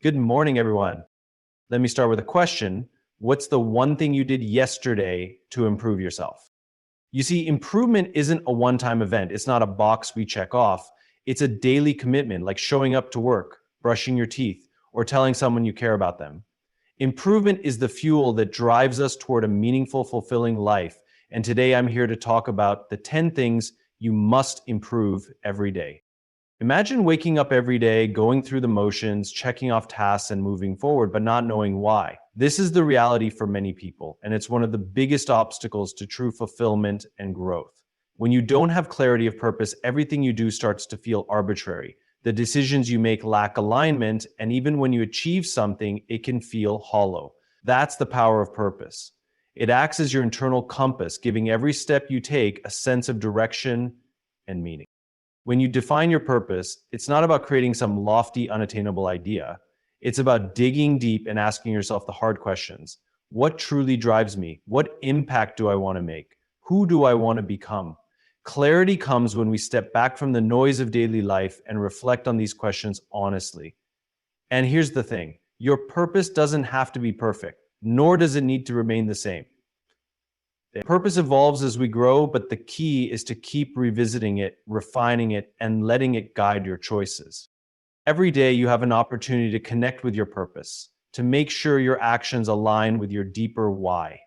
Good morning, everyone. Let me start with a question. What's the one thing you did yesterday to improve yourself? You see, improvement isn't a one-time event. It's not a box we check off. It's a daily commitment, like showing up to work, brushing your teeth, or telling someone you care about them. Improvement is the fuel that drives us toward a meaningful, fulfilling life. And today I'm here to talk about the 10 things you must improve every day. Imagine waking up every day, going through the motions, checking off tasks, and moving forward, but not knowing why. This is the reality for many people, and it's one of the biggest obstacles to true fulfillment and growth. When you don't have clarity of purpose, everything you do starts to feel arbitrary. The decisions you make lack alignment, and even when you achieve something, it can feel hollow. That's the power of purpose. It acts as your internal compass, giving every step you take a sense of direction and meaning. When you define your purpose, it's not about creating some lofty, unattainable idea. It's about digging deep and asking yourself the hard questions. What truly drives me? What impact do I want to make? Who do I want to become? Clarity comes when we step back from the noise of daily life and reflect on these questions honestly. And here's the thing, your purpose doesn't have to be perfect, nor does it need to remain the same. The purpose evolves as we grow, but the key is to keep revisiting it, refining it, and letting it guide your choices. Every day you have an opportunity to connect with your purpose, to make sure your actions align with your deeper why.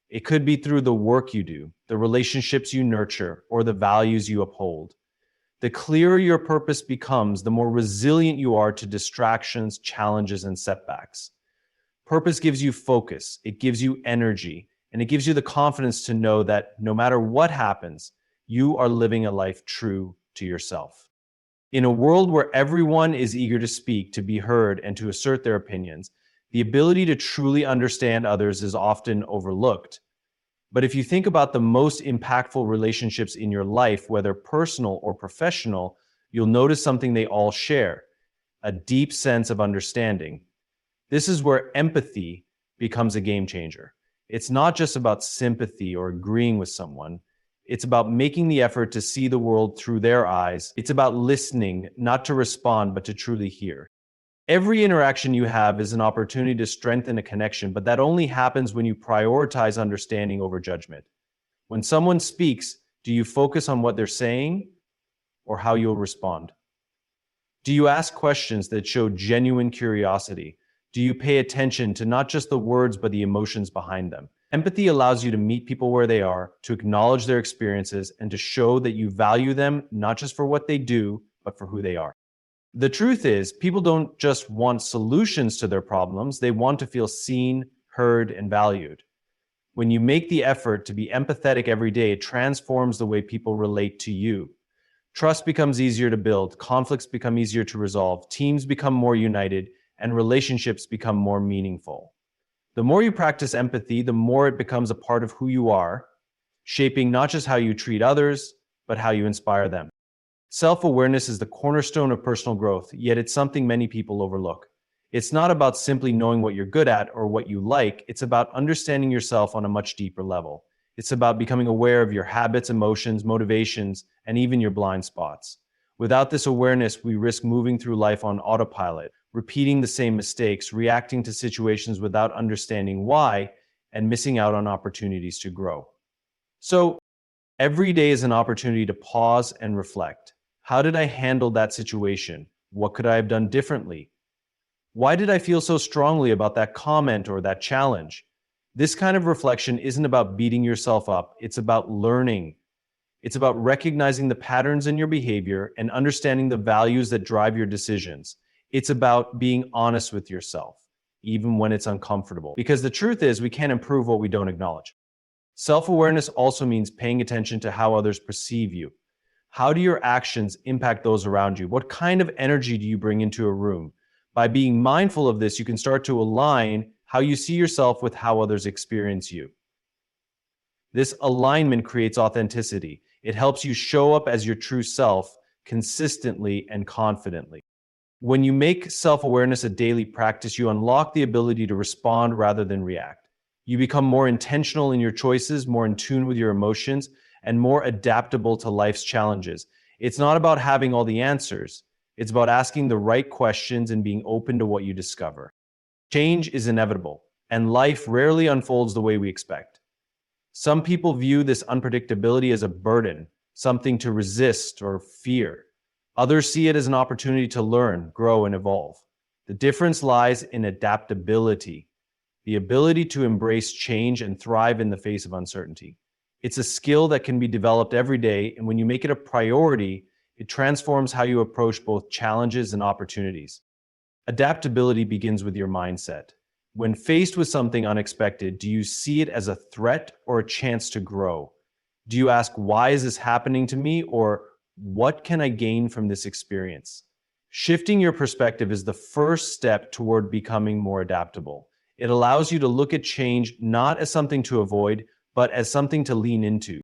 It could be through the work you do, the relationships you nurture, or the values you uphold. The clearer your purpose becomes, the more resilient you are to distractions, challenges, and setbacks. Purpose gives you focus, it gives you energy, and it gives you the confidence to know that no matter what happens, you are living a life true to yourself. In a world where everyone is eager to speak, to be heard, and to assert their opinions, the ability to truly understand others is often overlooked. But if you think about the most impactful relationships in your life, whether personal or professional, you'll notice something they all share: a deep sense of understanding. This is where empathy becomes a game changer. It's not just about sympathy or agreeing with someone. It's about making the effort to see the world through their eyes. It's about listening, not to respond, but to truly hear. Every interaction you have is an opportunity to strengthen a connection, but that only happens when you prioritize understanding over judgment. When someone speaks, do you focus on what they're saying or how you'll respond? Do you ask questions that show genuine curiosity? Do you pay attention to not just the words, but the emotions behind them? Empathy allows you to meet people where they are, to acknowledge their experiences, and to show that you value them not just for what they do, but for who they are. The truth is, people don't just want solutions to their problems, they want to feel seen, heard, and valued. When you make the effort to be empathetic every day, it transforms the way people relate to you. Trust becomes easier to build, conflicts become easier to resolve, teams become more united, and relationships become more meaningful. The more you practice empathy, the more it becomes a part of who you are, shaping not just how you treat others, but how you inspire them. Self-awareness is the cornerstone of personal growth, yet it's something many people overlook. It's not about simply knowing what you're good at or what you like, it's about understanding yourself on a much deeper level. It's about becoming aware of your habits, emotions, motivations, and even your blind spots. Without this awareness, we risk moving through life on autopilot, repeating the same mistakes, reacting to situations without understanding why, and missing out on opportunities to grow. So, every day is an opportunity to pause and reflect. How did I handle that situation? What could I have done differently? Why did I feel so strongly about that comment or that challenge? This kind of reflection isn't about beating yourself up, it's about learning. It's about recognizing the patterns in your behavior and understanding the values that drive your decisions. It's about being honest with yourself, even when it's uncomfortable. Because the truth is, we can't improve what we don't acknowledge. Self-awareness also means paying attention to how others perceive you. How do your actions impact those around you? What kind of energy do you bring into a room? By being mindful of this, you can start to align how you see yourself with how others experience you. This alignment creates authenticity. It helps you show up as your true self consistently and confidently. When you make self-awareness a daily practice, you unlock the ability to respond rather than react. You become more intentional in your choices, more in tune with your emotions, and more adaptable to life's challenges. It's not about having all the answers. It's about asking the right questions and being open to what you discover. Change is inevitable, and life rarely unfolds the way we expect. Some people view this unpredictability as a burden, something to resist or fear. Others see it as an opportunity to learn, grow, and evolve. The difference lies in adaptability, the ability to embrace change and thrive in the face of uncertainty. It's a skill that can be developed every day, and when you make it a priority, it transforms how you approach both challenges and opportunities. Adaptability begins with your mindset. When faced with something unexpected, do you see it as a threat or a chance to grow? Do you ask, why is this happening to me? Or what can I gain from this experience? Shifting your perspective is the first step toward becoming more adaptable. It allows you to look at change not as something to avoid, but as something to lean into.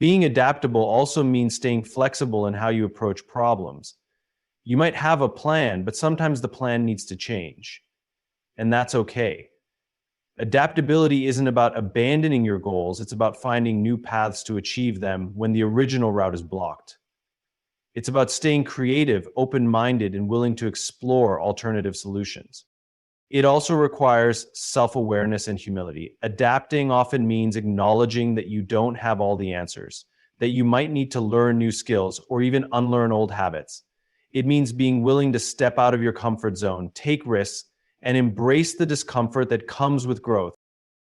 Being adaptable also means staying flexible in how you approach problems. You might have a plan, but sometimes the plan needs to change, and that's okay. Adaptability isn't about abandoning your goals, it's about finding new paths to achieve them when the original route is blocked. It's about staying creative, open-minded, and willing to explore alternative solutions. It also requires self-awareness and humility. Adapting often means acknowledging that you don't have all the answers, that you might need to learn new skills or even unlearn old habits. It means being willing to step out of your comfort zone, take risks, and embrace the discomfort that comes with growth.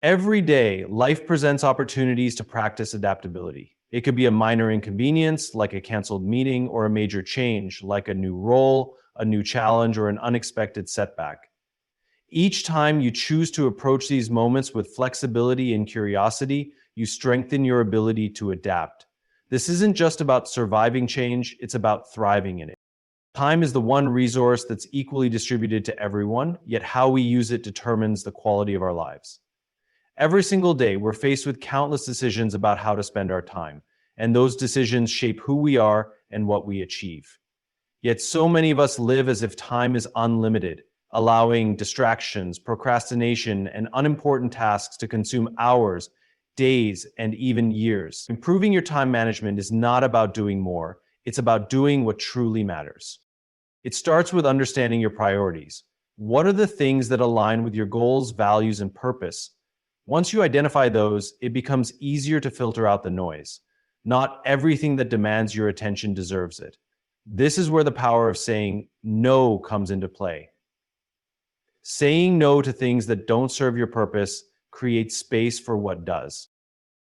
Every day, life presents opportunities to practice adaptability. It could be a minor inconvenience, like a canceled meeting, or a major change, like a new role, a new challenge, or an unexpected setback. Each time you choose to approach these moments with flexibility and curiosity, you strengthen your ability to adapt. This isn't just about surviving change, it's about thriving in it. Time is the one resource that's equally distributed to everyone, yet how we use it determines the quality of our lives. Every single day, we're faced with countless decisions about how to spend our time, and those decisions shape who we are and what we achieve. Yet so many of us live as if time is unlimited, allowing distractions, procrastination, and unimportant tasks to consume hours, days, and even years. Improving your time management is not about doing more, it's about doing what truly matters. It starts with understanding your priorities. What are the things that align with your goals, values, and purpose? Once you identify those, it becomes easier to filter out the noise. Not everything that demands your attention deserves it. This is where the power of saying no comes into play. Saying no to things that don't serve your purpose creates space for what does.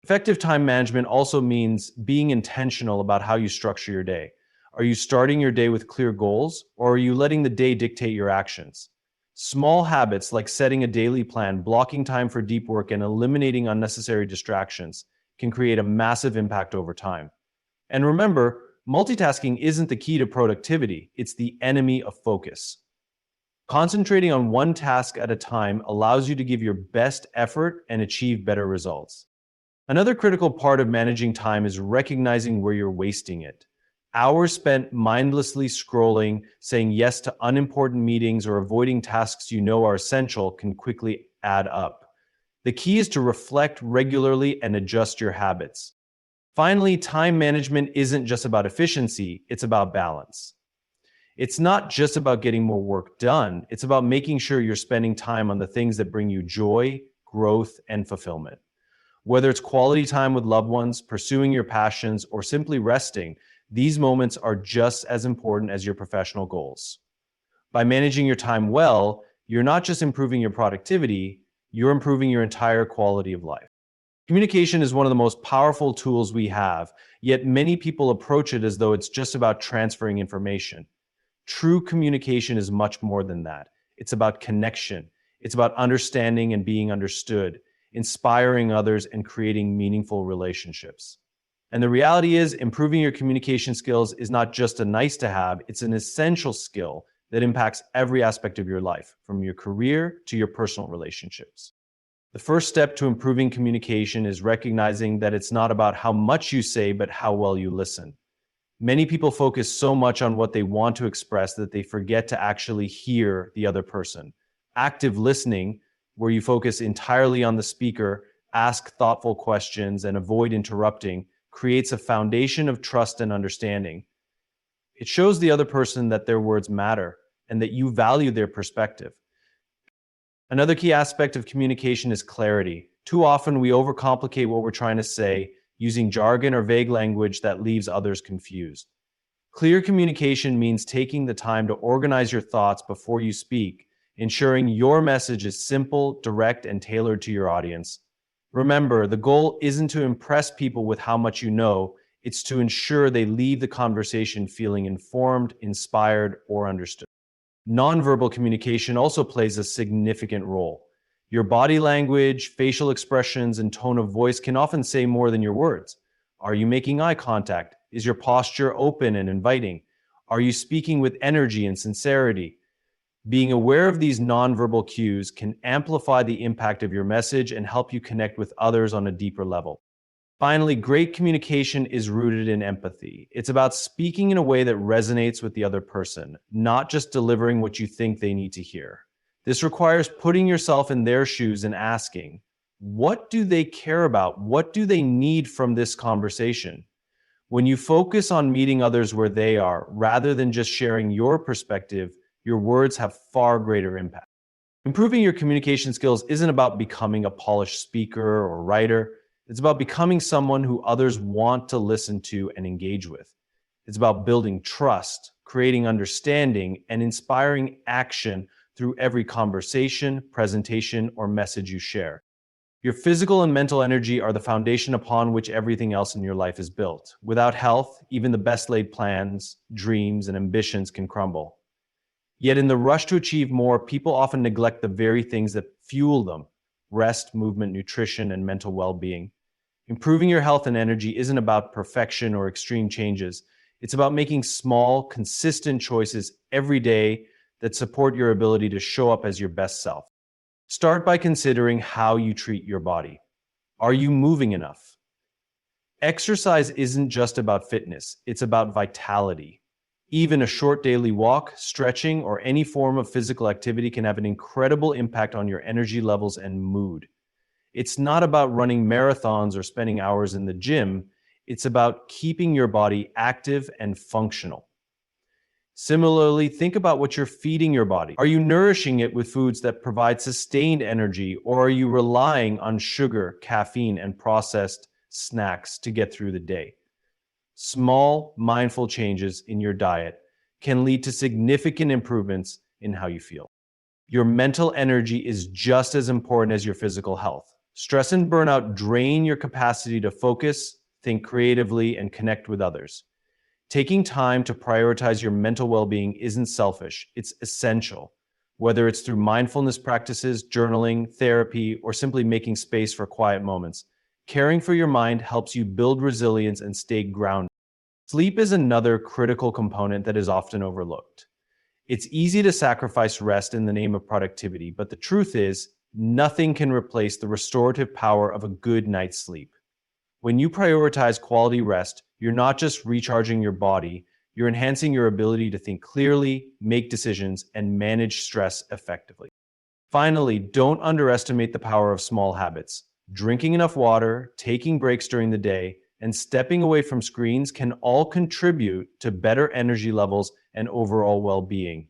Effective time management also means being intentional about how you structure your day. Are you starting your day with clear goals, or are you letting the day dictate your actions? Small habits like setting a daily plan, blocking time for deep work, and eliminating unnecessary distractions can create a massive impact over time. And remember, multitasking isn't the key to productivity, it's the enemy of focus. Concentrating on one task at a time allows you to give your best effort and achieve better results. Another critical part of managing time is recognizing where you're wasting it. Hours spent mindlessly scrolling, saying yes to unimportant meetings, or avoiding tasks you know are essential can quickly add up. The key is to reflect regularly and adjust your habits. Finally, time management isn't just about efficiency, it's about balance. It's not just about getting more work done, it's about making sure you're spending time on the things that bring you joy, growth, and fulfillment. Whether it's quality time with loved ones, pursuing your passions, or simply resting, these moments are just as important as your professional goals. By managing your time well, you're not just improving your productivity, you're improving your entire quality of life. Communication is one of the most powerful tools we have, yet many people approach it as though it's just about transferring information. True communication is much more than that. It's about connection. It's about understanding and being understood, inspiring others, and creating meaningful relationships. And the reality is, improving your communication skills is not just a nice to have, it's an essential skill that impacts every aspect of your life, from your career to your personal relationships. The first step to improving communication is recognizing that it's not about how much you say, but how well you listen. Many people focus so much on what they want to express that they forget to actually hear the other person. Active listening, where you focus entirely on the speaker, ask thoughtful questions, and avoid interrupting, creates a foundation of trust and understanding. It shows the other person that their words matter and that you value their perspective. Another key aspect of communication is clarity. Too often we overcomplicate what we're trying to say, using jargon or vague language that leaves others confused. Clear communication means taking the time to organize your thoughts before you speak, ensuring your message is simple, direct, and tailored to your audience. Remember, the goal isn't to impress people with how much you know, it's to ensure they leave the conversation feeling informed, inspired, or understood. Nonverbal communication also plays a significant role. Your body language, facial expressions, and tone of voice can often say more than your words. Are you making eye contact? Is your posture open and inviting? Are you speaking with energy and sincerity? Being aware of these nonverbal cues can amplify the impact of your message and help you connect with others on a deeper level. Finally, great communication is rooted in empathy. It's about speaking in a way that resonates with the other person, not just delivering what you think they need to hear. This requires putting yourself in their shoes and asking, what do they care about? What do they need from this conversation? When you focus on meeting others where they are, rather than just sharing your perspective, your words have far greater impact. Improving your communication skills isn't about becoming a polished speaker or writer. It's about becoming someone who others want to listen to and engage with. It's about building trust, creating understanding, and inspiring action through every conversation, presentation, or message you share. Your physical and mental energy are the foundation upon which everything else in your life is built. Without health, even the best laid plans, dreams, and ambitions can crumble. Yet in the rush to achieve more, people often neglect the very things that fuel them: rest, movement, nutrition, and mental well-being. Improving your health and energy isn't about perfection or extreme changes. It's about making small, consistent choices every day that support your ability to show up as your best self. Start by considering how you treat your body. Are you moving enough? Exercise isn't just about fitness, it's about vitality. Even a short daily walk, stretching, or any form of physical activity can have an incredible impact on your energy levels and mood. It's not about running marathons or spending hours in the gym. It's about keeping your body active and functional. Similarly, think about what you're feeding your body. Are you nourishing it with foods that provide sustained energy, or are you relying on sugar, caffeine, and processed snacks to get through the day? Small, mindful changes in your diet can lead to significant improvements in how you feel. Your mental energy is just as important as your physical health. Stress and burnout drain your capacity to focus, think creatively, and connect with others. Taking time to prioritize your mental well-being isn't selfish, it's essential. Whether it's through mindfulness practices, journaling, therapy, or simply making space for quiet moments, caring for your mind helps you build resilience and stay grounded. Sleep is another critical component that is often overlooked. It's easy to sacrifice rest in the name of productivity, but the truth is, nothing can replace the restorative power of a good night's sleep. When you prioritize quality rest, you're not just recharging your body, you're enhancing your ability to think clearly, make decisions, and manage stress effectively. Finally, don't underestimate the power of small habits. Drinking enough water, taking breaks during the day, and stepping away from screens can all contribute to better energy levels and overall well-being.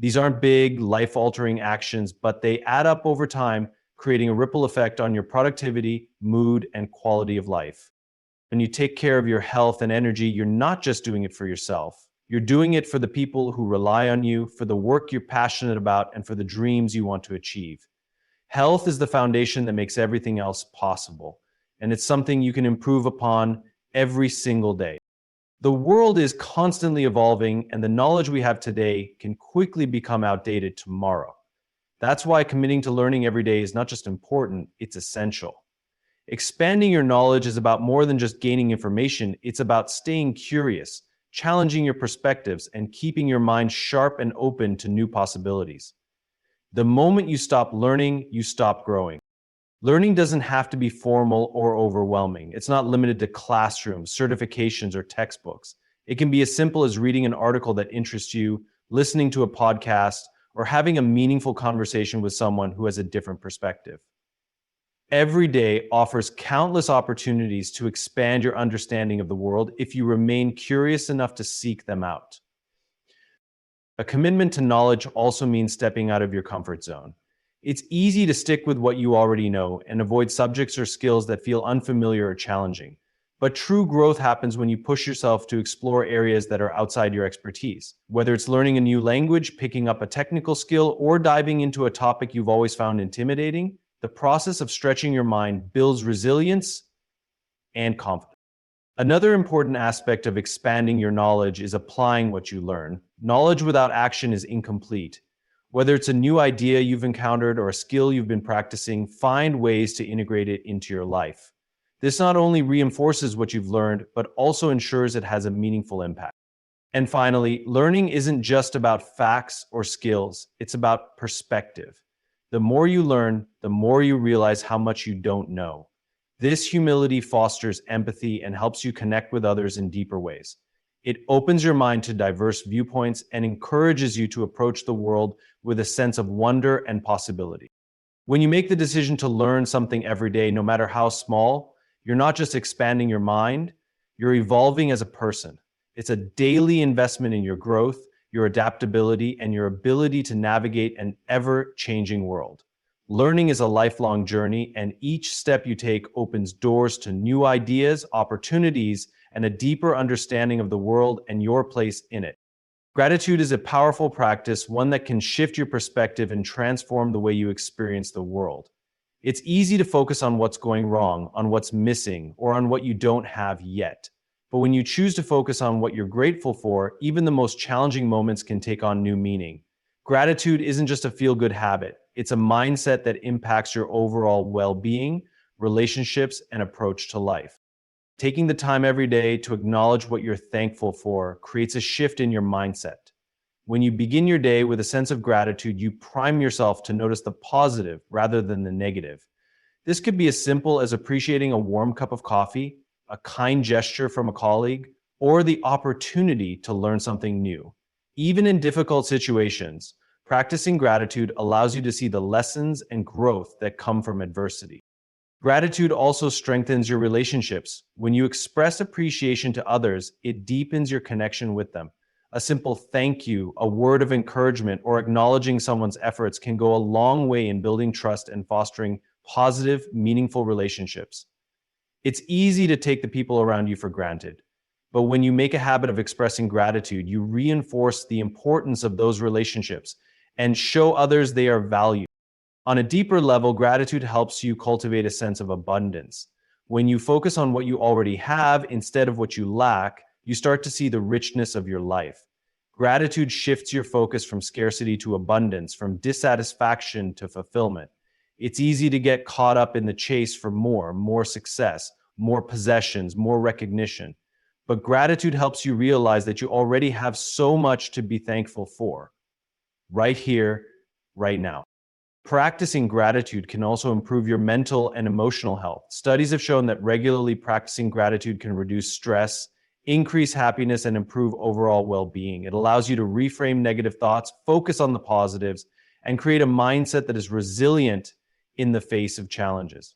These aren't big, life-altering actions, but they add up over time, creating a ripple effect on your productivity, mood, and quality of life. When you take care of your health and energy, you're not just doing it for yourself. You're doing it for the people who rely on you, for the work you're passionate about, and for the dreams you want to achieve. Health is the foundation that makes everything else possible, and it's something you can improve upon every single day. The world is constantly evolving, and the knowledge we have today can quickly become outdated tomorrow. That's why committing to learning every day is not just important, it's essential. Expanding your knowledge is about more than just gaining information, it's about staying curious, challenging your perspectives, and keeping your mind sharp and open to new possibilities. The moment you stop learning, you stop growing. Learning doesn't have to be formal or overwhelming. It's not limited to classrooms, certifications, or textbooks. It can be as simple as reading an article that interests you, listening to a podcast, or having a meaningful conversation with someone who has a different perspective. Every day offers countless opportunities to expand your understanding of the world if you remain curious enough to seek them out. A commitment to knowledge also means stepping out of your comfort zone. It's easy to stick with what you already know and avoid subjects or skills that feel unfamiliar or challenging. But true growth happens when you push yourself to explore areas that are outside your expertise. Whether it's learning a new language, picking up a technical skill, or diving into a topic you've always found intimidating, the process of stretching your mind builds resilience and confidence. Another important aspect of expanding your knowledge is applying what you learn. Knowledge without action is incomplete. Whether it's a new idea you've encountered or a skill you've been practicing, find ways to integrate it into your life. This not only reinforces what you've learned, but also ensures it has a meaningful impact. And finally, learning isn't just about facts or skills, it's about perspective. The more you learn, the more you realize how much you don't know. This humility fosters empathy and helps you connect with others in deeper ways. It opens your mind to diverse viewpoints and encourages you to approach the world with a sense of wonder and possibility. When you make the decision to learn something every day, no matter how small, you're not just expanding your mind, you're evolving as a person. It's a daily investment in your growth, your adaptability, and your ability to navigate an ever-changing world. Learning is a lifelong journey, and each step you take opens doors to new ideas, opportunities, and a deeper understanding of the world and your place in it. Gratitude is a powerful practice, one that can shift your perspective and transform the way you experience the world. It's easy to focus on what's going wrong, on what's missing, or on what you don't have yet. But when you choose to focus on what you're grateful for, even the most challenging moments can take on new meaning. Gratitude isn't just a feel-good habit. It's a mindset that impacts your overall well-being, relationships, and approach to life. Taking the time every day to acknowledge what you're thankful for creates a shift in your mindset. When you begin your day with a sense of gratitude, you prime yourself to notice the positive rather than the negative. This could be as simple as appreciating a warm cup of coffee, a kind gesture from a colleague, or the opportunity to learn something new. Even in difficult situations, practicing gratitude allows you to see the lessons and growth that come from adversity. Gratitude also strengthens your relationships. When you express appreciation to others, it deepens your connection with them. A simple thank you, a word of encouragement, or acknowledging someone's efforts can go a long way in building trust and fostering positive, meaningful relationships. It's easy to take the people around you for granted, but when you make a habit of expressing gratitude, you reinforce the importance of those relationships and show others they are valued. On a deeper level, gratitude helps you cultivate a sense of abundance. When you focus on what you already have instead of what you lack, you start to see the richness of your life. Gratitude shifts your focus from scarcity to abundance, from dissatisfaction to fulfillment. It's easy to get caught up in the chase for more success, more possessions, more recognition. But gratitude helps you realize that you already have so much to be thankful for, right here, right now. Practicing gratitude can also improve your mental and emotional health. Studies have shown that regularly practicing gratitude can reduce stress, increase happiness, and improve overall well-being. It allows you to reframe negative thoughts, focus on the positives, and create a mindset that is resilient in the face of challenges.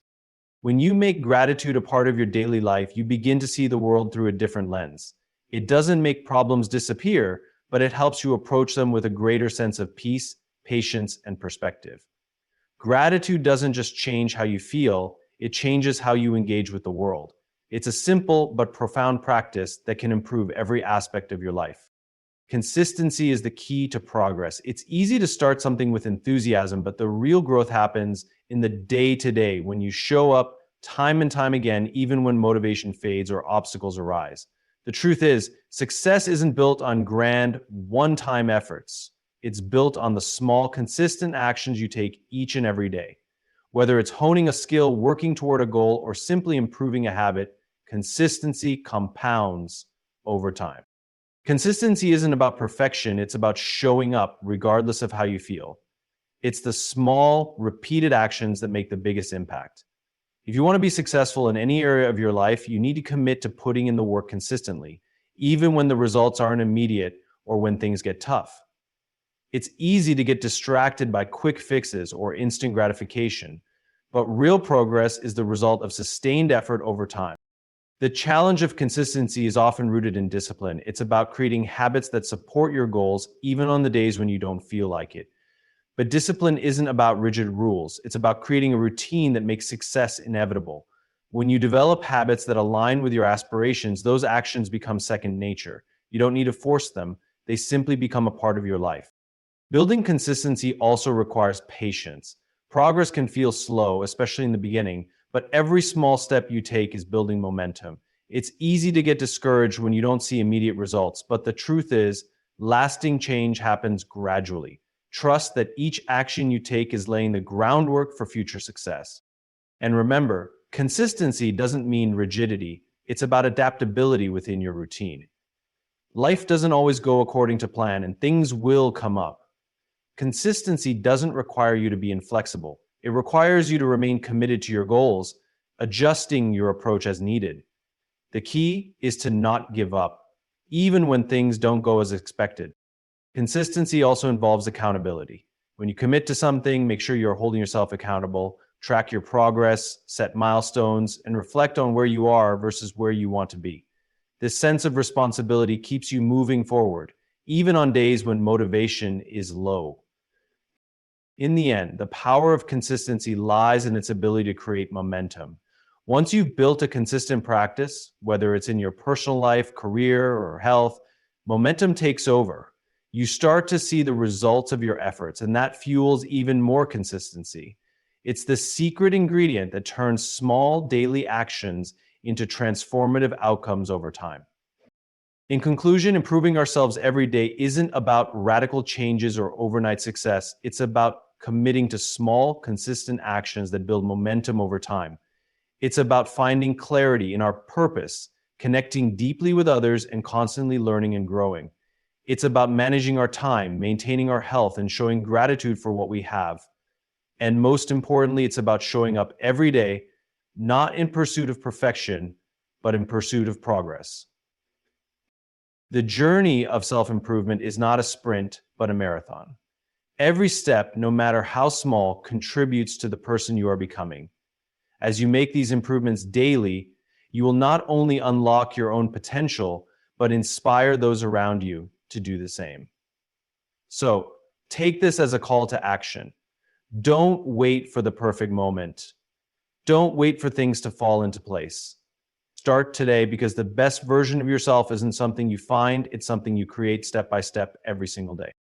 When you make gratitude a part of your daily life, you begin to see the world through a different lens. It doesn't make problems disappear, but it helps you approach them with a greater sense of peace, patience, and perspective. Gratitude doesn't just change how you feel, it changes how you engage with the world. It's a simple but profound practice that can improve every aspect of your life. Consistency is the key to progress. It's easy to start something with enthusiasm, but the real growth happens in the day-to-day when you show up time and time again, even when motivation fades or obstacles arise. The truth is, success isn't built on grand, one-time efforts. It's built on the small, consistent actions you take each and every day. Whether it's honing a skill, working toward a goal, or simply improving a habit, consistency compounds over time. Consistency isn't about perfection, it's about showing up regardless of how you feel. It's the small, repeated actions that make the biggest impact. If you want to be successful in any area of your life, you need to commit to putting in the work consistently, even when the results aren't immediate or when things get tough. It's easy to get distracted by quick fixes or instant gratification, but real progress is the result of sustained effort over time. The challenge of consistency is often rooted in discipline. It's about creating habits that support your goals, even on the days when you don't feel like it. But discipline isn't about rigid rules. It's about creating a routine that makes success inevitable. When you develop habits that align with your aspirations, those actions become second nature. You don't need to force them, they simply become a part of your life. Building consistency also requires patience. Progress can feel slow, especially in the beginning, but every small step you take is building momentum. It's easy to get discouraged when you don't see immediate results, but the truth is, lasting change happens gradually. Trust that each action you take is laying the groundwork for future success. And remember, consistency doesn't mean rigidity, it's about adaptability within your routine. Life doesn't always go according to plan, and things will come up. Consistency doesn't require you to be inflexible. It requires you to remain committed to your goals, adjusting your approach as needed. The key is to not give up, even when things don't go as expected. Consistency also involves accountability. When you commit to something, make sure you're holding yourself accountable, track your progress, set milestones, and reflect on where you are versus where you want to be. This sense of responsibility keeps you moving forward, even on days when motivation is low. In the end, the power of consistency lies in its ability to create momentum. Once you've built a consistent practice, whether it's in your personal life, career, or health, momentum takes over. You start to see the results of your efforts, and that fuels even more consistency. It's the secret ingredient that turns small daily actions into transformative outcomes over time. In conclusion, improving ourselves every day isn't about radical changes or overnight success. It's about committing to small, consistent actions that build momentum over time. It's about finding clarity in our purpose, connecting deeply with others, and constantly learning and growing. It's about managing our time, maintaining our health, and showing gratitude for what we have. And most importantly, it's about showing up every day, not in pursuit of perfection, but in pursuit of progress. The journey of self-improvement is not a sprint, but a marathon. Every step, no matter how small, contributes to the person you are becoming. As you make these improvements daily, you will not only unlock your own potential, but inspire those around you to do the same. So, take this as a call to action. Don't wait for the perfect moment. Don't wait for things to fall into place. Start today, because the best version of yourself isn't something you find, it's something you create step by step every single day.